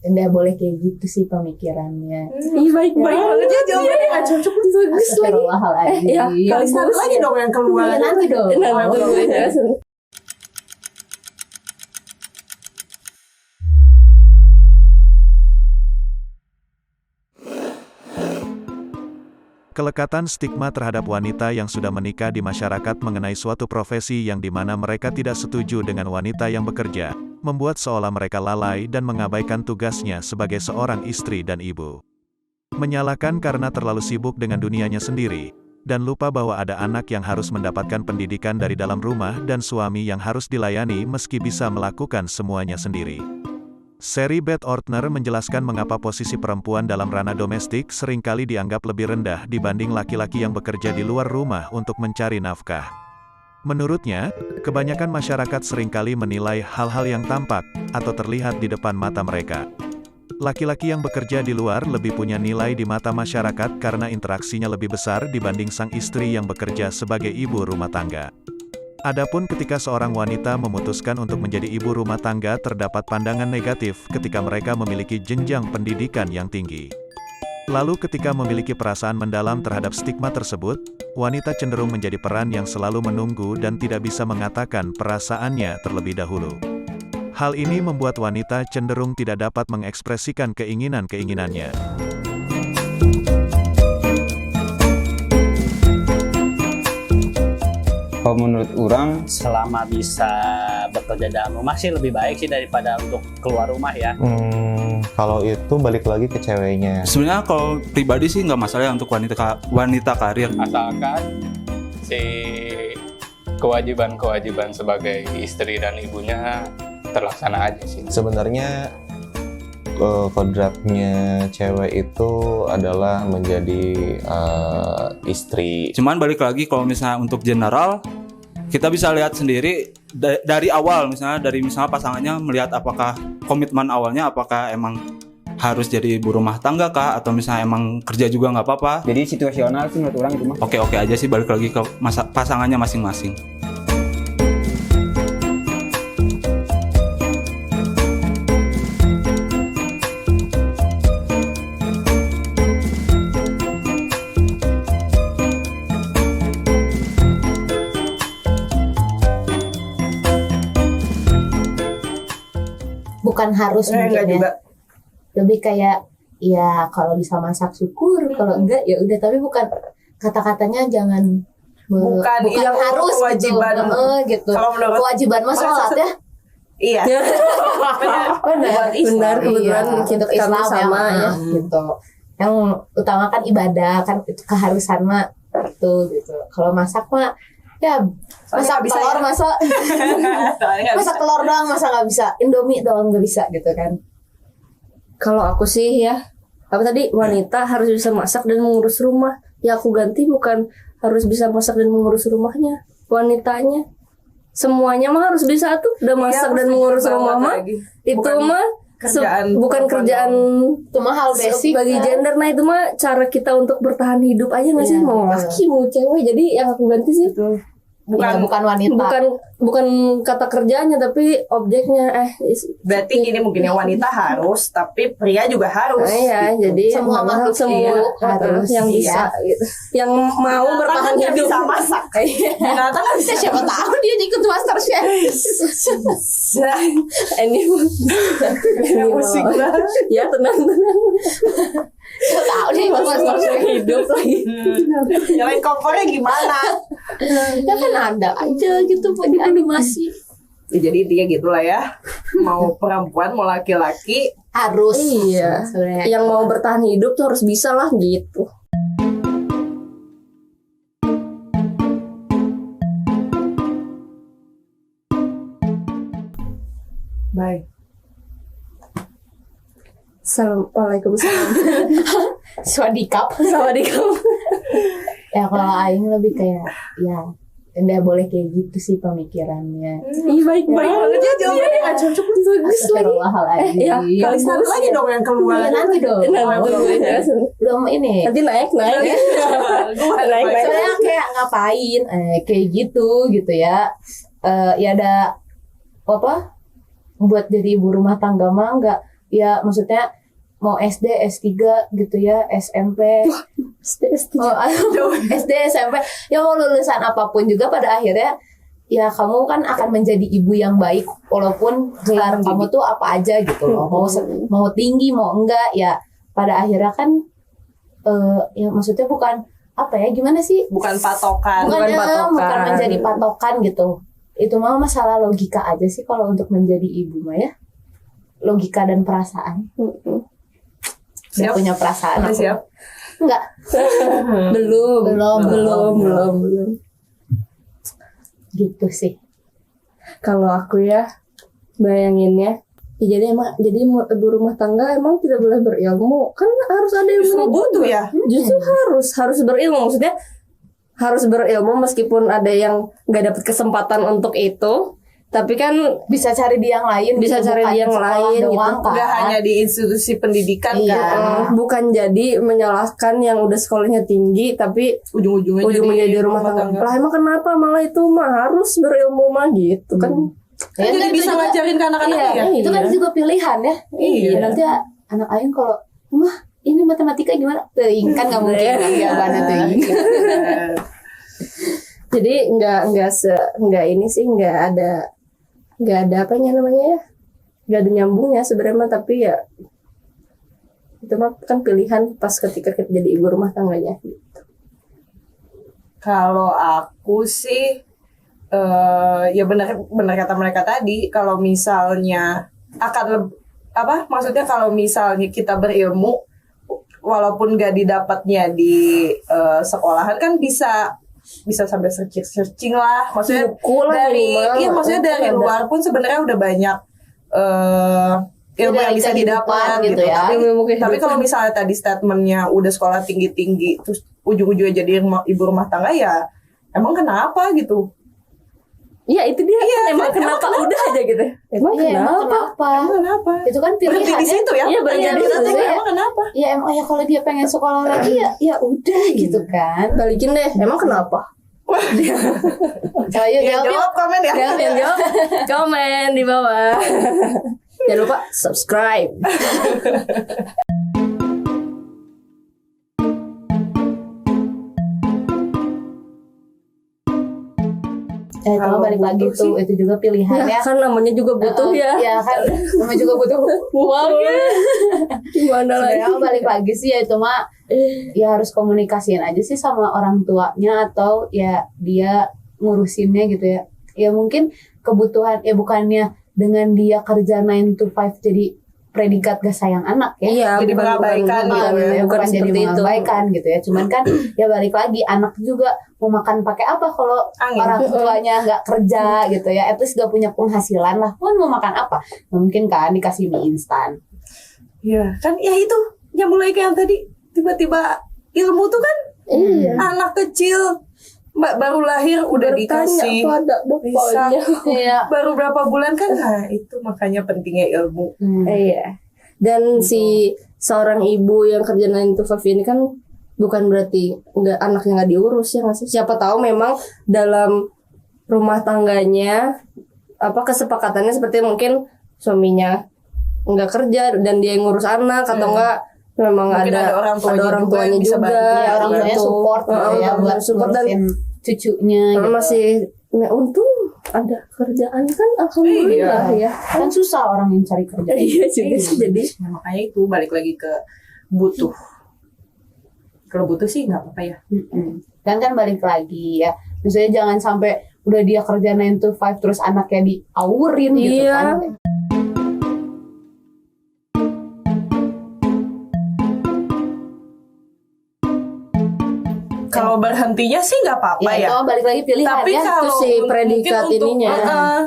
nggak boleh kayak gitu sih pemikirannya. Ih, baik banget ya jawabannya, nggak cocok, bagus lagi. Astagfirullahaladzim. Ya, Kali satu lagi dong yang keluar. Iya, nanti dong. Kelekatan stigma terhadap wanita yang sudah menikah di masyarakat mengenai suatu profesi yang dimana mereka tidak setuju dengan wanita yang bekerja, membuat seolah mereka lalai dan mengabaikan tugasnya sebagai seorang istri dan ibu. Menyalahkan karena terlalu sibuk dengan dunianya sendiri, dan lupa bahwa ada anak yang harus mendapatkan pendidikan dari dalam rumah dan suami yang harus dilayani meski bisa melakukan semuanya sendiri. Seri Beth Ortner menjelaskan mengapa posisi perempuan dalam ranah domestik seringkali dianggap lebih rendah dibanding laki-laki yang bekerja di luar rumah untuk mencari nafkah. Menurutnya, kebanyakan masyarakat seringkali menilai hal-hal yang tampak atau terlihat di depan mata mereka. Laki-laki yang bekerja di luar lebih punya nilai di mata masyarakat karena interaksinya lebih besar dibanding sang istri yang bekerja sebagai ibu rumah tangga. Adapun ketika seorang wanita memutuskan untuk menjadi ibu rumah tangga, terdapat pandangan negatif ketika mereka memiliki jenjang pendidikan yang tinggi. Lalu ketika memiliki perasaan mendalam terhadap stigma tersebut, wanita cenderung menjadi peran yang selalu menunggu dan tidak bisa mengatakan perasaannya terlebih dahulu. Hal ini membuat wanita cenderung tidak dapat mengekspresikan keinginan-keinginannya. Kalau menurut orang, selama bisa bekerja dalam rumah sih lebih baik sih daripada untuk keluar rumah ya. kalau itu balik lagi ke ceweknya. Sebenarnya kalau pribadi sih nggak masalah ya untuk wanita karir. Asalkan si kewajiban sebagai istri dan ibunya terlaksana aja sih. Sebenarnya kodratnya cewek itu adalah menjadi istri. Cuman balik lagi kalau misalnya untuk general, kita bisa lihat sendiri dari awal, misalnya pasangannya melihat apakah komitmen awalnya apakah emang harus jadi ibu rumah tangga kah, atau misalnya emang kerja juga nggak apa-apa. Jadi situasional sih menurut orang itu mah. Oke aja sih, balik lagi ke pasangannya masing-masing. Bukan harus mungkin ya. Lebih kayak ya kalau bisa masak syukur, kalau enggak ya udah, tapi bukan kata-katanya jangan bukan harus kewajiban gitu. Kewajiban mah sholat ya. Iya. Benar kebetulan untuk Islam sama ya gitu. Yang utama kan ibadah, kan itu keharusan mah itu gitu. Kalau masak mah ya masak telur, masak telur doang, masa nggak bisa Indomie doang nggak bisa gitu kan. Kalau aku sih ya, apa tadi, wanita harus bisa masak dan mengurus rumah. Ya aku ganti, bukan harus bisa masak dan mengurus rumahnya, wanitanya. Semuanya mah harus bisa tuh, udah masak dan mengurus rumah mah. Itu mah bukan kerjaan, itu mah hal basic bagi gender. Nah itu mah cara kita untuk bertahan hidup aja nggak sih, mau laki mau cewek. Jadi yang aku ganti sih bukan wanita, bukan kata kerjanya tapi objeknya. Berarti gini, mungkin yang wanita harus, tapi pria juga harus. Iya, gitu. jadi semua makhluk harus yang bisa gitu. Yang mau bertahan hidup bisa masak. Binatang nggak bisa, siapa tahu dia ikut master chef. Ini musik lah. Ya tenang. Siapa tahu dia ikut master chef Hidup lagi. Nyalain kompornya gimana? Ya kan ada aja gitu di animasi. Ya, jadi dia gitulah ya. Mau perempuan mau laki-laki Harus. Iya. Sebenarnya. Yang mau bertahan hidup tuh harus bisa lah gitu. baik. Assalamualaikum. Swadikap. Ya kalau Aing lebih kayak ya nggak boleh kayak gitu sih pemikirannya. Ih, baik banget ya Jawabannya nggak cocok, bagus lagi. Astagfirullahaladzim. Ya, Kali satu lagi dong yang keluar. Iya, nanti dong. Belum ini. Nanti naik. Soalnya kayak ngapain kayak gitu ya. Ya ada apa? Buat jadi ibu rumah tangga mah ya maksudnya mau SD, S3 gitu ya, SMP, SD, SMP, ya mau lulusan apapun juga pada akhirnya ya kamu kan akan menjadi ibu yang baik walaupun gelar kamu tuh apa aja gitu loh. Mau tinggi mau enggak ya pada akhirnya kan ya maksudnya bukan apa ya gimana sih? Bukan patokan. Bukan menjadi patokan gitu. Itu mah masalah logika aja sih kalau untuk menjadi ibu mah ya. Logika dan perasaan. Udah punya perasaan Udah aku. siap? Enggak. Belum. Gitu sih. Kalau aku ya bayanginnya ya jadi ibu rumah tangga emang tidak boleh berilmu kan harus ada Justru ilmu butuh ya. justru harus berilmu maksudnya harus berilmu meskipun ada yang nggak dapat kesempatan untuk itu tapi kan Bisa cari di yang lain. Bisa gitu, cari bukan di yang sekolah lain gitu. doang, kan. Nggak hanya di institusi pendidikan Iya. kan. bukan jadi menyalahkan yang udah sekolahnya tinggi tapi Ujung-ujungnya jadi rumah tangga. Lah emang kenapa malah itu mah harus berilmu mah gitu kan? Kan jadi itu bisa juga- ngajarin ke anak-anaknya ya. Itu kan juga pilihan ya. Iya. Nanti anak ayun kalau mah ini matematika gimana? Teuing kan nggak mungkin kan jawabannya teuing. Jadi nggak ini sih nggak ada apanya namanya ya nggak ada nyambungnya sebenarnya mah, tapi ya itu mah kan pilihan pas ketika kita jadi ibu rumah tangganya. Kalau aku sih ya benar kata mereka tadi kalau misalnya maksudnya kalau misalnya kita berilmu walaupun gak didapatnya di sekolahan kan bisa sampai searching lah maksudnya Buku lah maksudnya dari luar pun sebenarnya udah banyak ilmu yang bisa didapat gitu ya. Tapi kalau misalnya tadi statementnya udah sekolah tinggi terus ujung-ujungnya jadi ibu rumah tangga ya emang kenapa gitu. Iya itu dia emang kan, kenapa emang udah aja gitu. Emang kenapa? Emang kenapa? Itu kan pilihan. Berhenti di situ ya. Iya, berhenti di situ. Emang kenapa? Ya emang ya kalau dia pengen sekolah lagi ya udah gitu kan. Balikin deh. Emang kenapa? Ayo Ya, jawab komen ya. Jawab komen di bawah. Jangan lupa subscribe. Kalau balik lagi tuh itu juga pilihan ya. Kan namanya juga butuh ya. Ya kan namanya juga butuh uang ya. Gimana lagi? Sebenarnya balik lagi sih ya itu mah ya harus komunikasiin aja sih sama orang tuanya atau ya dia ngurusinnya gitu ya. Ya mungkin kebutuhan ya bukannya dengan dia kerja 9 to 5 jadi predikat gak sayang anak ya. Iya, Jadi mengabaikan bukan, gitu ya. bukan jadi seperti itu. mengabaikan gitu ya. Cuman kan ya balik lagi anak juga mau makan pakai apa kalau Angin. orang tuanya nggak kerja gitu ya. At least gak punya penghasilan lah. Pun mau makan apa? Nggak mungkin kan dikasih mie instan. Iya, kan ya itu nyambung lagi ke yang tadi tiba-tiba ilmu tuh kan anak kecil baru lahir udah dikasih pada bapaknya. Iya. baru berapa bulan kan nah itu makanya pentingnya ilmu. Iya. Dan si seorang ibu yang kerja 9 to 5 ini kan bukan berarti anaknya nggak diurus ya nggak sih? Siapa tahu memang dalam rumah tangganya kesepakatannya seperti mungkin suaminya nggak kerja dan dia yang ngurus anak atau enggak memang Mungkin ada orang tuanya juga juga yang bisa bantu. Ya, orang tuanya gitu. support gitu ya buat support dan ngurusin cucunya gitu. masih untung ada kerjaan kan alhamdulillah ya. Kan susah orang yang cari kerja. Iya juga sih jadi Nah, makanya itu balik lagi ke butuh. Kalau butuh sih nggak apa-apa ya. Dan kan balik lagi ya. Misalnya jangan sampai udah dia kerja 9 to 5 terus anaknya diawurin gitu Iya. kan. Kalau berhentinya sih nggak apa-apa Ya, ya. itu balik lagi pilihan Tapi ya. kalau itu si mungkin predikat untuk- ininya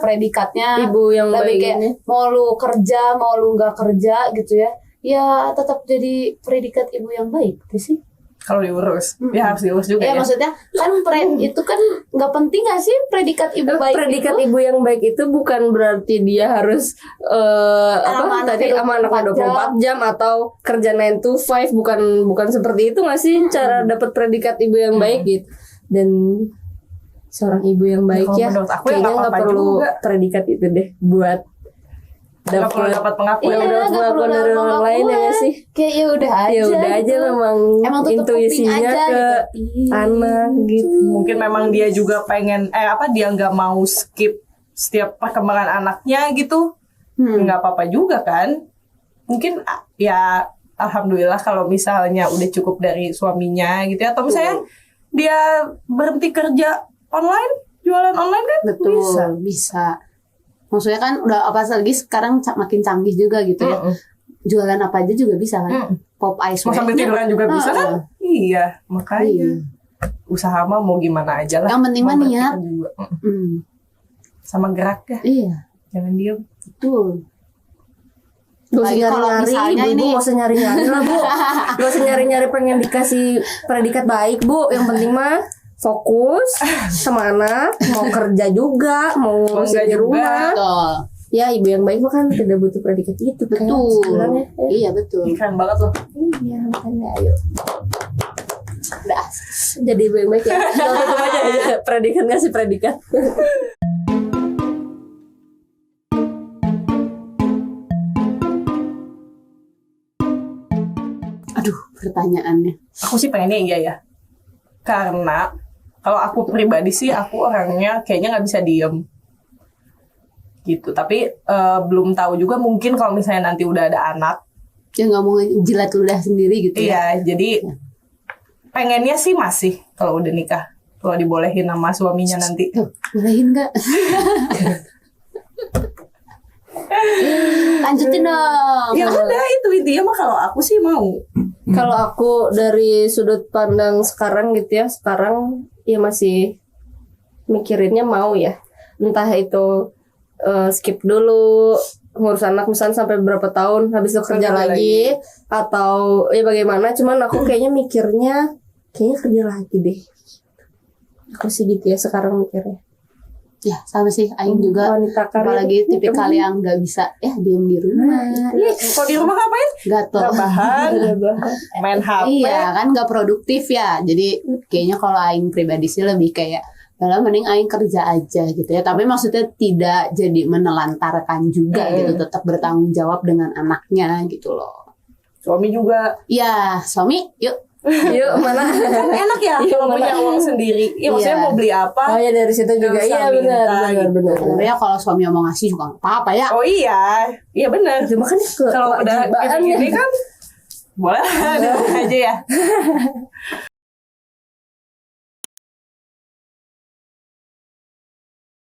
Predikatnya ibu yang lebih baik kayak ini. mau lu kerja mau lu nggak kerja gitu ya. Ya tetap jadi predikat ibu yang baik gitu sih. Kalau diurus, ya harus diurus juga Ya, ya. maksudnya kan itu kan nggak penting nggak sih predikat ibu baik Predikat itu? ibu yang baik itu bukan berarti dia harus Sama tadi anaknya sama anaknya 24 jam atau kerja 9 to 5 bukan seperti itu nggak sih cara dapat predikat ibu yang baik gitu. Dan seorang ibu yang baik Kalau ya menurut aku ya kayaknya nggak nggak apa-apa perlu juga. predikat itu deh buat Nggak perlu dapat pengakuan. Udah Iya, nggak pengakuan perlu dari dapat orang lain ya nggak sih? Kayak ya udah aja. Ya udah aja gitu. memang Emang tutup kuping intuisinya aja ke gitu. anak gitu. Mungkin memang dia juga pengen dia nggak mau skip setiap perkembangan anaknya gitu. Nggak apa-apa juga kan. Mungkin ya alhamdulillah kalau misalnya udah cukup dari suaminya gitu ya. Atau misalnya dia berhenti kerja online, jualan online kan Betul, bisa. bisa. Maksudnya kan udah apa lagi sekarang makin canggih juga gitu ya. Jualan apa aja juga bisa kan. Pop ice Mau sambil tiduran juga bisa kan? Iya, makanya usaha mah mau gimana aja lah. Yang penting mah niat. Memperhatikan juga. Sama gerak ya. Iya, Jangan diem. betul. Gak usah Lagi kalau nyari-nyari, misalnya ibu ini- gak usah nyari-nyari lah bu. Gak usah nyari-nyari pengen dikasih predikat baik bu. Yang penting mah fokus sama anak, mau kerja juga, mau ngurusin di juga. rumah. Betul. Ya ibu yang baik mah kan tidak butuh predikat itu kan. Betul. Sebenarnya. Iya, betul. Keren banget loh. Iya makanya ayo. Udah jadi ibu yang baik ya. Kita tutup aja ya. Predikat ngasih predikat. Aduh, pertanyaannya. Aku sih pengennya iya ya. Karena kalau aku pribadi sih aku orangnya kayaknya nggak bisa diem. Gitu. Tapi belum tahu juga mungkin kalau misalnya nanti udah ada anak. Ya nggak mau jilat ludah sendiri gitu ya. Iya, jadi pengennya sih masih kalau udah nikah. Kalau dibolehin sama suaminya nanti. Tuh, bolehin nggak? Lanjutin dong. Ya udah itu intinya mah kalau aku sih mau. Kalau aku dari sudut pandang sekarang gitu ya, sekarang ya masih mikirinnya mau ya. Entah itu skip dulu ngurus anak misalnya sampai berapa tahun habis itu kerja lagi atau ya bagaimana, cuman aku kayaknya mikirnya kayaknya kerja lagi deh. Aku sih gitu ya sekarang mikirnya. Ya sama sih Aing juga. Wanita karir. Apalagi tipikal yang nggak bisa diem di rumah. Kalau di rumah ngapain? Gatel. Rebahan, main HP. Iya kan nggak produktif ya. Jadi kayaknya kalau Aing pribadi sih lebih kayak malah mending Aing kerja aja gitu ya. Tapi maksudnya tidak jadi menelantarkan juga gitu. Tetap bertanggung jawab dengan anaknya gitu loh. Suami juga. Ya suami yuk. Yuk mana? Kan enak ya Iya, kalau mana? punya uang sendiri. Iya maksudnya Iya. mau beli apa? Oh ya dari situ juga Nggak usah iya benar minta benar gitu. benar. Tapi ya kalau suami mau ngasih juga nggak apa-apa ya. Oh iya, iya benar. Cuma kan Kalau udah kewajiban gini ya. kan boleh lah, aja ya.